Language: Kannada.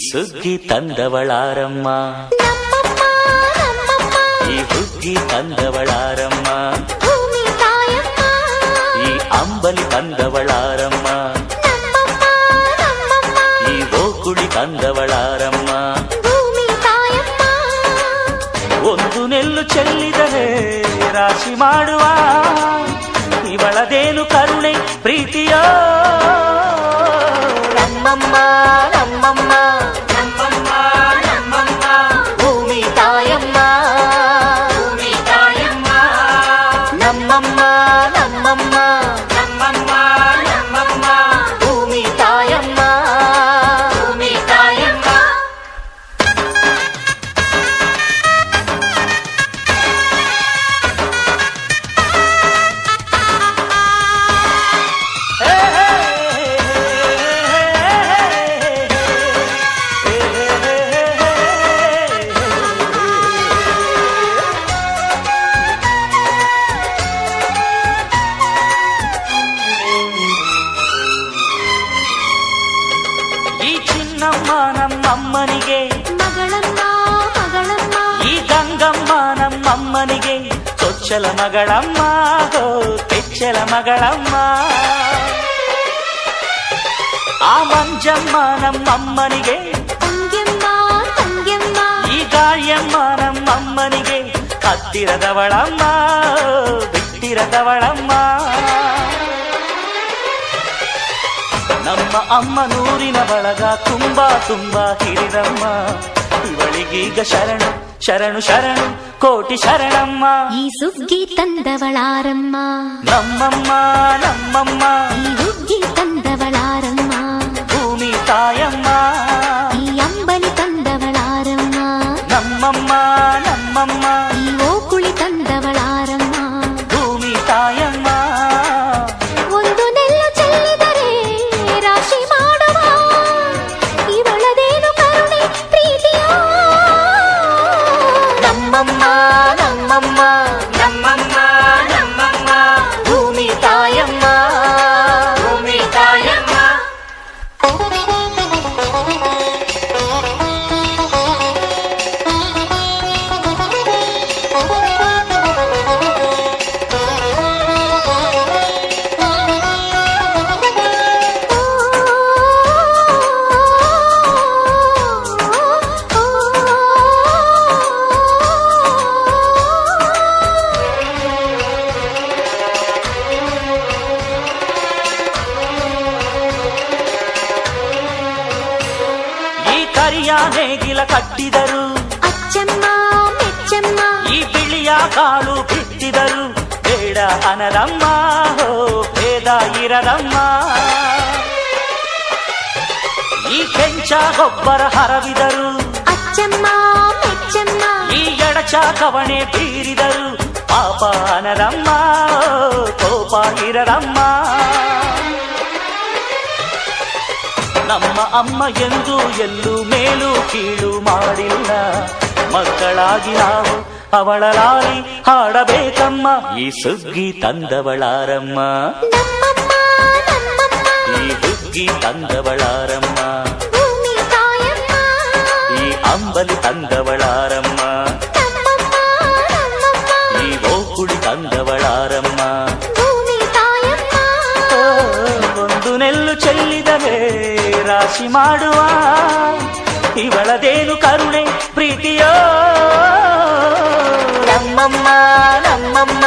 ಸುಗ್ಗಿ ತಂದವಳಾರಮ್ಮ, ಈ ಹುಗ್ಗಿ ತಂದವಳಾರಮ್ಮ, ಈ ಅಂಬಲಿ ತಂದವಳಾರಮ್ಮ, ಈ ಓಕುಳಿ ತಂದವಳಾರಮ್ಮ. ಒಂದು ನೆಲ್ಲು ಚೆಲ್ಲಿದರೆ ರಾಶಿ ಮಾಡುವ ಇವಳದೇನು ಕರುಣೆ ಪ್ರೀತಿಯೋ. ನಮ್ಮಮ್ಮ ನಮ್ಮಮ್ಮ ನಮ್ಮಮ್ಮ ನಮ್ಮಮ್ಮ ಭೂಮಿ ತಾಯಮ್ಮ, ಭೂಮಿ ತಾಯಮ್ಮ ನಮ್ಮಮ್ಮ ನಮ್ಮಮ್ಮ ನಮ್ಮಮ್ಮ ನಮ್ಮಮ್ಮ ಭೂಮಿ ತಾಯಮ್ಮ, ಭೂಮಿ ತಾಯಮ್ಮ. ಈ ಚಿನ್ನಮ್ಮ ನಮ್ಮಮ್ಮನಿಗೆ ಮಗಳಮ್ಮ ಮಗಳಮ್ಮ, ಈ ಗಂಗಮ್ಮ ನಮ್ಮಮ್ಮನಿಗೆ ಚೊಚ್ಚಲ ಮಗಳಮ್ಮ, ಕೆಚ್ಚಲ ಮಗಳಮ್ಮ. ಆ ಮಂಜಮ್ಮ ನಮ್ಮಮ್ಮನಿಗೆ ತಂಗ್ಯಮ್ಮ ತಂಗ್ಯಮ್ಮ, ಈ ಗಾಳಿಯಮ್ಮ ನಮ್ಮಮ್ಮನಿಗೆ ಹತ್ತಿರದವಳಮ್ಮ, ಬಿಟ್ಟಿರದವಳಮ್ಮ. ನಮ್ಮ ಅಮ್ಮ ನೂರಿನ ಬಳಗ ತುಂಬಾ ತುಂಬಾ ಹಿರಿದಮ್ಮ, ಇವಳಿಗೀಗ ಶರಣು ಶರಣು ಶರಣು ಕೋಟಿ ಶರಣಮ್ಮ. ಈ ಸುಗ್ಗಿ ತಂದವಳಾರಮ್ಮ, ನಮ್ಮಮ್ಮ ನಮ್ಮಮ್ಮ ಈ ಹುಗ್ಗಿ ತಂದವಳಾರಮ್ಮ, ಭೂಮಿ ತಾಯಮ್ಮ, ಈ ಅಂಬಲಿ ತಂದವಳಾರಮ್ಮ, ನಮ್ಮಮ್ಮ ನಮ್ಮಮ್ಮ ಈ ಓಕುಳಿ ತಂದವಳಾರಮ್ಮ. ಭೂಮಿ ತಾಯಮ್ಮ. ಒಂದು ನೆಲ್ಲು ಚೆಲ್ಲಿದರೆ ರಾಶಿ ಮಾಡುವ ಇವಳದೇನು ಕರುಣೆ ಪ್ರೀತಿಯೋ. ನಮ್ಮಮ್ಮ ನಮ್ಮಮ್ಮ ನಮ್ಮಮ್ಮ ನಮ್ಮಮ್ಮ ಭೂಮಿ ತಾಯಮ್ಮ, ಭೂಮಿ ತಾಯಮ್ಮ. ಕರಿಯ ನೇಗಿಲ ಕಟ್ಟಿದರು ಅಚ್ಚಮ್ಮ ಮೆಚ್ಚಮ್ಮ, ಈ ಬಿಳಿಯ ಕಾಳು ಬಿತ್ತಿದರು ಬೇಡ ಅನರಮ್ಮ, ಭೇದ ಇರದಮ್ಮ. ಈ ಕೆಂಚ ಗೊಬ್ಬರ ಹರವಿದರು ಅಚ್ಚಮ್ಮ ಮೆಚ್ಚಮ್ಮ, ಈ ಎಡಚ ಕವಣೆ ಬೀರಿದರು ಪಾಪ ಅನರಮ್ಮ, ಕೋಪ ಇರದಮ್ಮ. ನಮ್ಮ ಅಮ್ಮ ಎಂದು ಎಲ್ಲೂ ಮೇಲು ಕೀಳು ಮಾಡಿಲ್ಲ, ಮಕ್ಕಳಾಗಿ ನಾವು ಅವಳ ಲಾಲಿ ಹಾಡಬೇಕಮ್ಮ. ಈ ಸುಗ್ಗಿ ತಂದವಳಾರಮ್ಮ, ನಮ್ಮಮ್ಮ ನಮ್ಮಮ್ಮ ಈ ಹುಗ್ಗಿ ತಂದವಳಾರಮ್ಮ, ಭೂಮಿ ತಾಯಮ್ಮ, ಈ ಅಂಬಲಿ ತಂದವಳಾರಮ್ಮ, ನಮ್ಮಮ್ಮ ನಮ್ಮಮ್ಮ ಈ ಓಕುಳಿ ತಂದವಳಾರಮ್ಮ. ಭೂಮಿ ತಾಯಮ್ಮ. ಒಂದು ನೆಲ್ಲು ಚೆಲ್ಲಿದರೆ ರಾಶಿ ಮಾಡುವ ಇವಳದೇನು ಕರುಣೆ ಪ್ರೀತಿಯೋ. ನಮ್ಮಮ್ಮ ನಮ್ಮಮ್ಮ